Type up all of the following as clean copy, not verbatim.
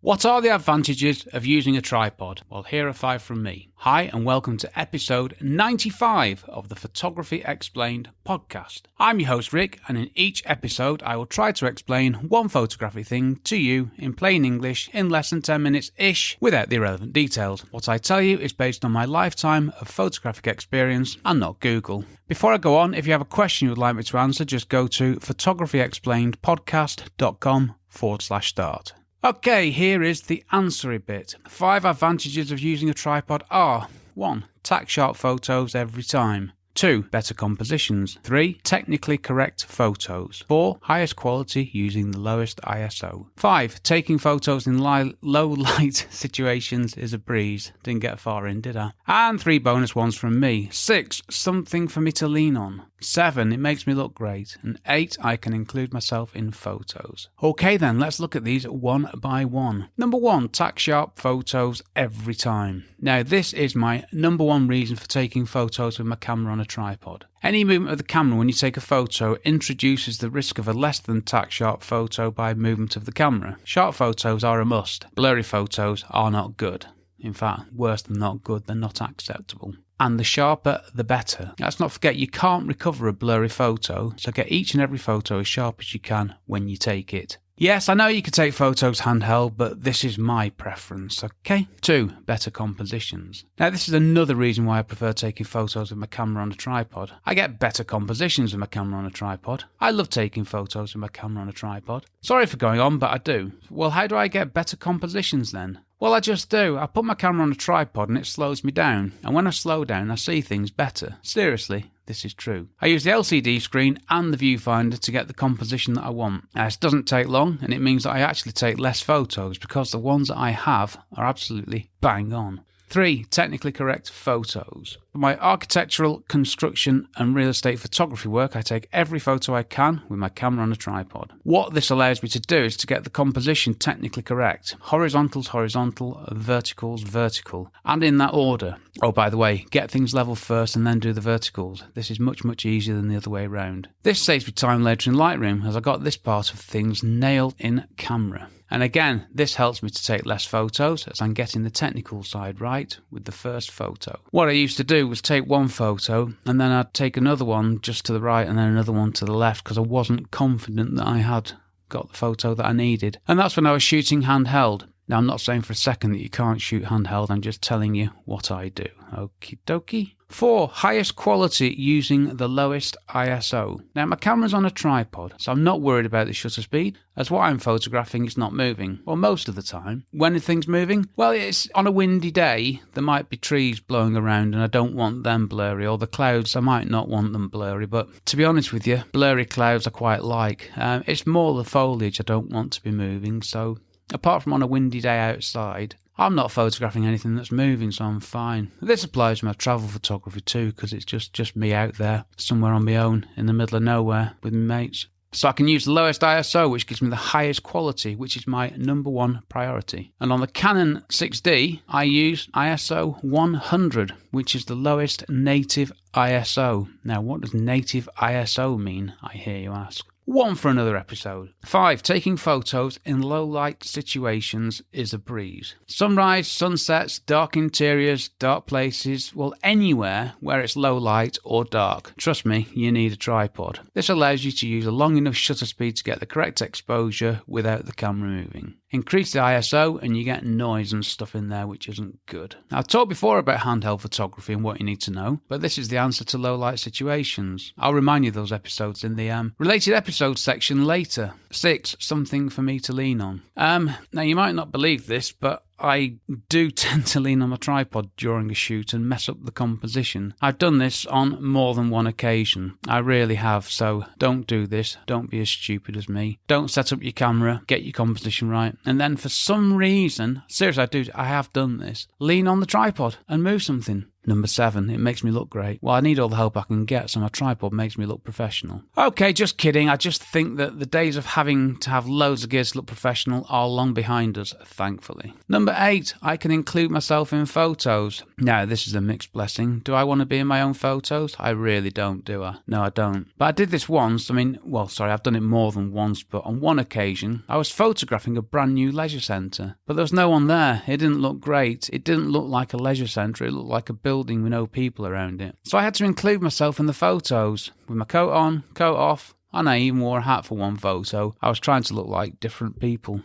What are the advantages of using a tripod? Well, here are 5 from me. Hi, and welcome to episode 95 of the Photography Explained podcast. I'm your host Rick, and in each episode I will try to explain one photographic thing to you in plain English in less than 10 minutes-ish without the irrelevant details. What I tell you is based on my lifetime of photographic experience and not Google. Before I go on, if you have a question you would like me to answer, just go to photographyexplainedpodcast.com/start. Okay, here is the answery bit. 5 advantages of using a tripod are: 1. Tack sharp photos every time. 2. Better compositions. 3. Technically correct photos. 4. Highest quality using the lowest ISO. 5. Taking photos in low light situations is a breeze. Didn't get far in, did I? And 3 bonus ones from me. 6. Something for me to lean on. 7. It makes me look great. And 8. I can include myself in photos. Okay then, let's look at these one by one. Number 1. Tack sharp photos every time. Now this is my number 1 reason for taking photos with my camera on a tripod. Any movement of the camera when you take a photo introduces the risk of a less than tack sharp photo by movement of the camera. Sharp photos are a must. Blurry photos are not good. In fact, worse than not good, they're not acceptable. And the sharper, the better. Let's not forget you can't recover a blurry photo, so get each and every photo as sharp as you can when you take it. Yes, I know you can take photos handheld, but this is my preference, okay? 2. Better compositions. Now this is another reason why I prefer taking photos with my camera on a tripod. I get better compositions with my camera on a tripod. I love taking photos with my camera on a tripod. Sorry for going on, but I do. Well, how do I get better compositions then? Well, I just do. I put my camera on a tripod and it slows me down. And when I slow down, I see things better. Seriously, this is true. I use the LCD screen and the viewfinder to get the composition that I want. Now, this doesn't take long, and it means that I actually take less photos because the ones that I have are absolutely bang on. 3. Technically correct photos. For my architectural, construction and real estate photography work, I take every photo I can with my camera on a tripod. What this allows me to do is to get the composition technically correct. Horizontals horizontal, verticals vertical, and in that order. Oh, by the way, get things level first and then do the verticals. This is much easier than the other way around. This saves me time later in Lightroom as I got this part of things nailed in camera. And again, this helps me to take less photos as I'm getting the technical side right with the first photo. What I used to do was take one photo and then I'd take another one just to the right and then another one to the left because I wasn't confident that I had got the photo that I needed. And that's when I was shooting handheld. Now, I'm not saying for a second that you can't shoot handheld, I'm just telling you what I do. Okie dokie. 4. Highest quality using the lowest ISO. Now, my camera's on a tripod, so I'm not worried about the shutter speed, as what I'm photographing is not moving. Well, most of the time. When are things moving? Well, it's on a windy day, there might be trees blowing around and I don't want them blurry, or the clouds, I might not want them blurry, but to be honest with you, blurry clouds I quite like. It's more the foliage I don't want to be moving, so apart from on a windy day outside, I'm not photographing anything that's moving, so I'm fine. This applies to my travel photography too, because it's just me out there, somewhere on my own, in the middle of nowhere, with my mates. So I can use the lowest ISO, which gives me the highest quality, which is my number 1 priority. And on the Canon 6D, I use ISO 100, which is the lowest native ISO. Now, what does native ISO mean, I hear you ask? One for another episode. 5. Taking photos in low light situations is a breeze. Sunrise, sunsets, dark interiors, dark places, well, anywhere where it's low light or dark. Trust me, you need a tripod. This allows you to use a long enough shutter speed to get the correct exposure without the camera moving. Increase the ISO and you get noise and stuff in there which isn't good. Now, I've talked before about handheld photography and what you need to know, but this is the answer to low light situations. I'll remind you of those episodes in the related episodes section later. 6. Something for me to lean on. Now you might not believe this, but I do tend to lean on my tripod during a shoot and mess up the composition. I've done this on more than one occasion. I really have, so don't do this. Don't be as stupid as me. Don't set up your camera, get your composition right, and then for some reason, seriously I have done this, lean on the tripod and move something. Number 7, it makes me look great. Well, I need all the help I can get, so my tripod makes me look professional. Okay, just kidding. I just think that the days of having to have loads of gear to look professional are long behind us, thankfully. Number 8, I can include myself in photos. Now, this is a mixed blessing. Do I want to be in my own photos? I really don't, do I? No, I don't. But I did this once. I've done it more than once, but on one occasion, I was photographing a brand new leisure centre. But there was no one there. It didn't look great. It didn't look like a leisure centre. It looked like a building with no people around it. So I had to include myself in the photos with my coat on, coat off, and I even wore a hat for one photo. I was trying to look like different people.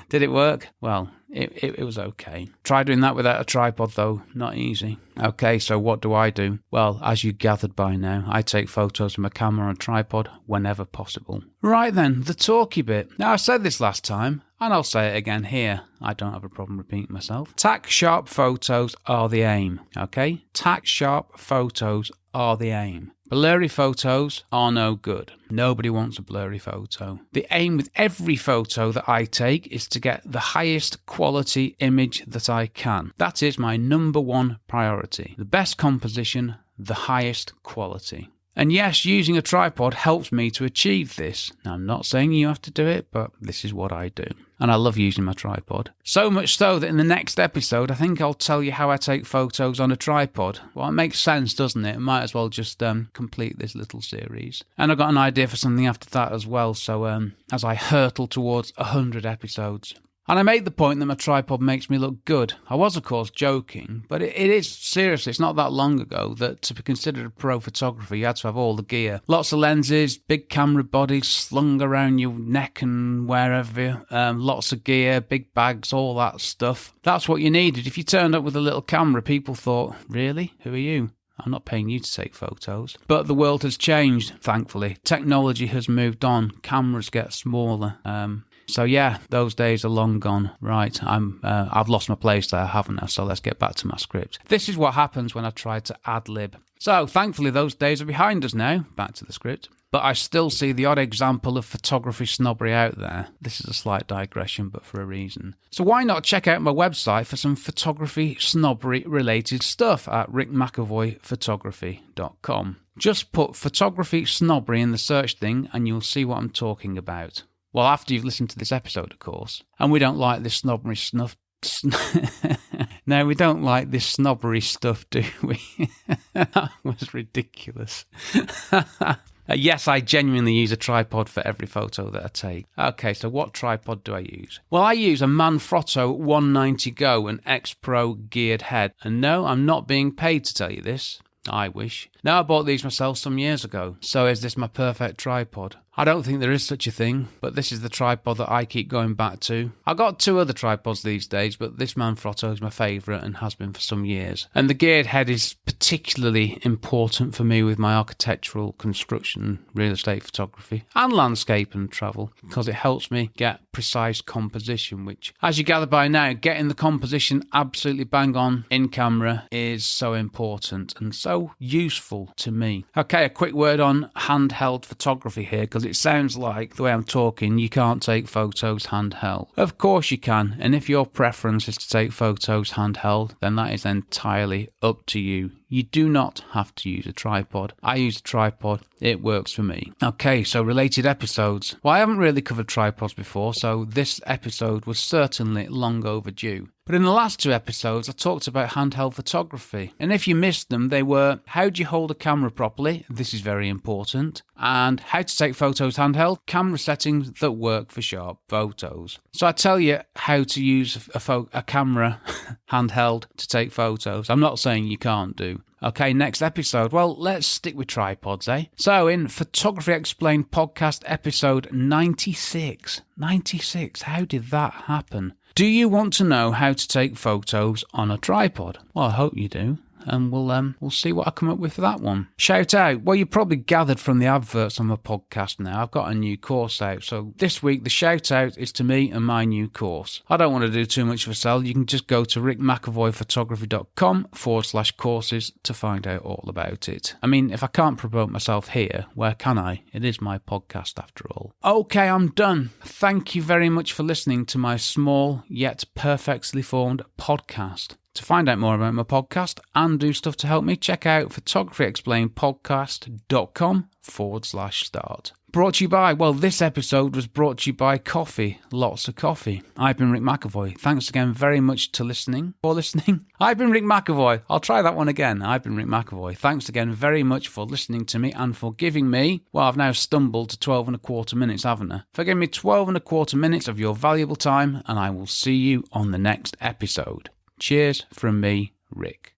Did it work? Well, it was okay. Try doing that without a tripod though, not easy. Okay, so what do I do? Well, as you gathered by now, I take photos with my camera on a tripod whenever possible. Right then, the talky bit. Now I said this last time, and I'll say it again here. I don't have a problem repeating myself. Tack sharp photos are the aim, okay? Tack sharp photos are the aim. Blurry photos are no good. Nobody wants a blurry photo. The aim with every photo that I take is to get the highest quality image that I can. That is my number one priority. The best composition, the highest quality. And yes, using a tripod helps me to achieve this. Now, I'm not saying you have to do it, but this is what I do. And I love using my tripod. So much so that in the next episode, I think I'll tell you how I take photos on a tripod. Well, it makes sense, doesn't it? I might as well just complete this little series. And I've got an idea for something after that as well. So as I hurtle towards 100 episodes. And I made the point that my tripod makes me look good. I was, of course, joking, but it is, seriously, it's not that long ago that to be considered a pro photographer, you had to have all the gear. Lots of lenses, big camera bodies slung around your neck and wherever, lots of gear, big bags, all that stuff. That's what you needed. If you turned up with a little camera, people thought, really? Who are you? I'm not paying you to take photos. But the world has changed, thankfully. Technology has moved on. Cameras get smaller. So yeah, those days are long gone. Right, I've lost my place there, haven't I? So let's get back to my script. This is what happens when I try to ad-lib. So thankfully those days are behind us now. Back to the script. But I still see the odd example of photography snobbery out there. This is a slight digression, but for a reason. So why not check out my website for some photography snobbery related stuff at rickmcavoyphotography.com. Just put photography snobbery in the search thing and you'll see what I'm talking about. Well, after you've listened to this episode, of course. And we don't like this snobbery snuff. No, we don't like this snobbery stuff, do we? That was ridiculous. Yes, I genuinely use a tripod for every photo that I take. Okay, so what tripod do I use? Well, I use a Manfrotto 190 Go, an X-Pro geared head. And no, I'm not being paid to tell you this. I wish. Now, I bought these myself some years ago. So is this my perfect tripod? I don't think there is such a thing, but this is the tripod that I keep going back to. I've got 2 other tripods these days, but this Manfrotto is my favourite and has been for some years. And the geared head is particularly important for me with my architectural construction, real estate photography, and landscape and travel, because it helps me get precise composition, which, as you gather by now, getting the composition absolutely bang on in camera is so important and so useful to me. Okay, a quick word on handheld photography here, because it sounds like, the way I'm talking, you can't take photos handheld. Of course you can, and if your preference is to take photos handheld, then that is entirely up to you. You do not have to use a tripod. I use a tripod. It works for me. Okay, so related episodes. Well, I haven't really covered tripods before, so this episode was certainly long overdue. But in the last 2 episodes, I talked about handheld photography. And if you missed them, they were how do you hold a camera properly? This is very important. And how to take photos handheld, camera settings that work for sharp photos. So I tell you how to use a camera handheld to take photos. I'm not saying you can't do. Okay, next episode. Well, let's stick with tripods, eh? So in Photography Explained podcast episode 96. 96, how did that happen? Do you want to know how to take photos on a tripod? Well, I hope you do. And we'll see what I come up with for that one. Shout out. Well, you probably gathered from the adverts on my podcast now. I've got a new course out. So this week, the shout out is to me and my new course. I don't want to do too much of a sell. You can just go to rickmcavoyphotography.com/courses to find out all about it. I mean, if I can't promote myself here, where can I? It is my podcast after all. Okay, I'm done. Thank you very much for listening to my small yet perfectly formed podcast. To find out more about my podcast and do stuff to help me, check out photographyexplainedpodcast.com/start. Brought to you by, this episode was brought to you by coffee. Lots of coffee. I've been Rick McAvoy. Thanks again very much for listening. I've been Rick McAvoy. I'll try that one again. I've been Rick McAvoy. Thanks again very much for listening to me and for giving me, I've now stumbled to 12 and a quarter minutes, haven't I? For giving me 12 and a quarter minutes of your valuable time, and I will see you on the next episode. Cheers from me, Rick.